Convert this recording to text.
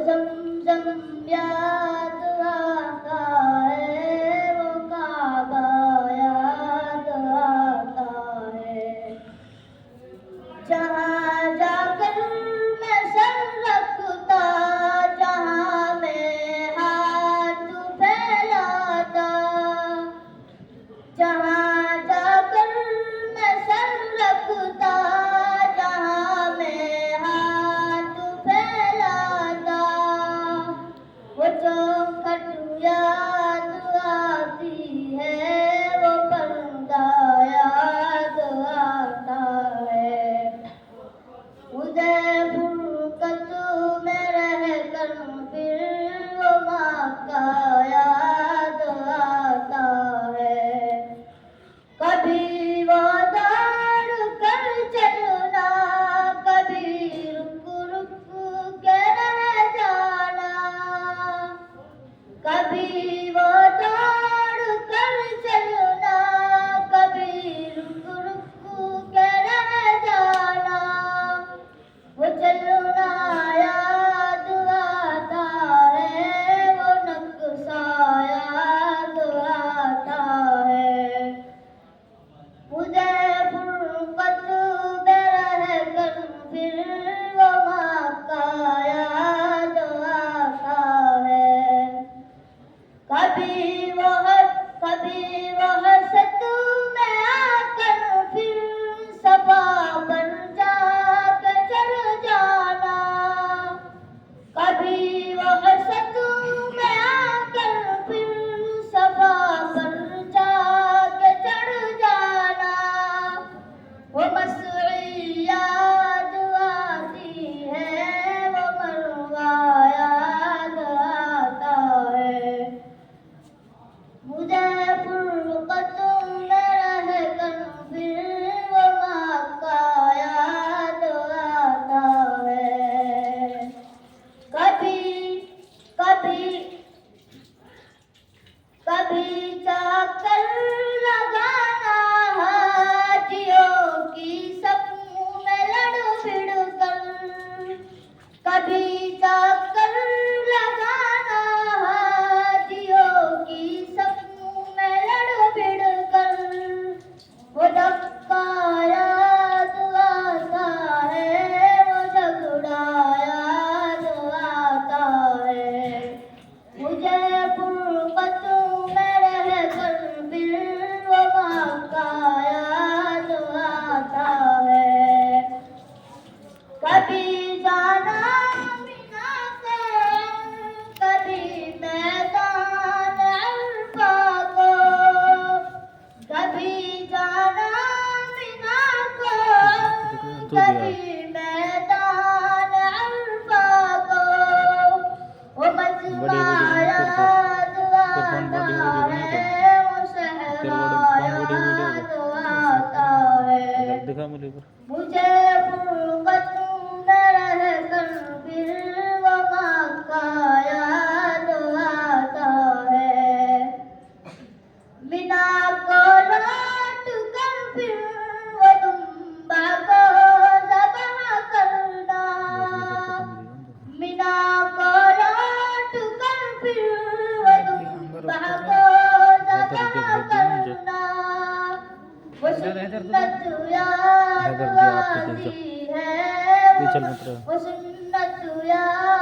ज़मज़म याद आता है, वो काबा याद आता है। जहाँ जाकर मैं सर रखता, जहाँ मैं हाथ फैलाता, जहाँ जाकर मैं सर रखता, जहाँ मैं हाथ फैलाता, वो चौखट याद आती है, वो पर्दा याद आता है। उदय फुरकत में रहकर फिर वो मक्का याद आता है। कभी वो दौड़ कर चलना, कभी रुक रुक के रह जाना, कभी वो दौड़ कर चलना, कभी रुक रुक के रह जाना, वो चलना याद आता है, वो नक्शा याद आता है। उदय फुरकत में रहकर फिर वो मक्का याद आता है। कभी वह सत में आकर फिर सफा पर जाकर चढ़ जाना, कभी वह सत में आकर फिर सफा पर जाकर चढ़ जाना, वो मसई याद आती है, वो मरवा याद आता है। मुझे फुरकत में रहकर फिर वो मक्का याद आता है। कभी चाकर लगाना हाथियों की सपनों में लड़ भिड़ कर, कभी चाकर लगाना हाथियों की सपनों में लड़ भिड़ कर, वो धक्का याद आता है, वो झगड़ा याद आता है। मुझे फुरकत में रहकर फिर वो मक्का याद आता है। कभी जाना मिना को, कभी मैदान अरफा को, कभी जाना मिना को, कभी मैदान अरफा को, वो मजमा याद आता है, वो सहरा याद आता है। मुझे फुरकत में रहकर फिर वो मक्का याद आता है। मिना को लौट कर फिर वो दुम्बा को ज़बह करना, मिना को लौट कर फिर वो दुम्बा को ज़बह करना, वो सुन्नत याद आती है, वो सुन्नत याद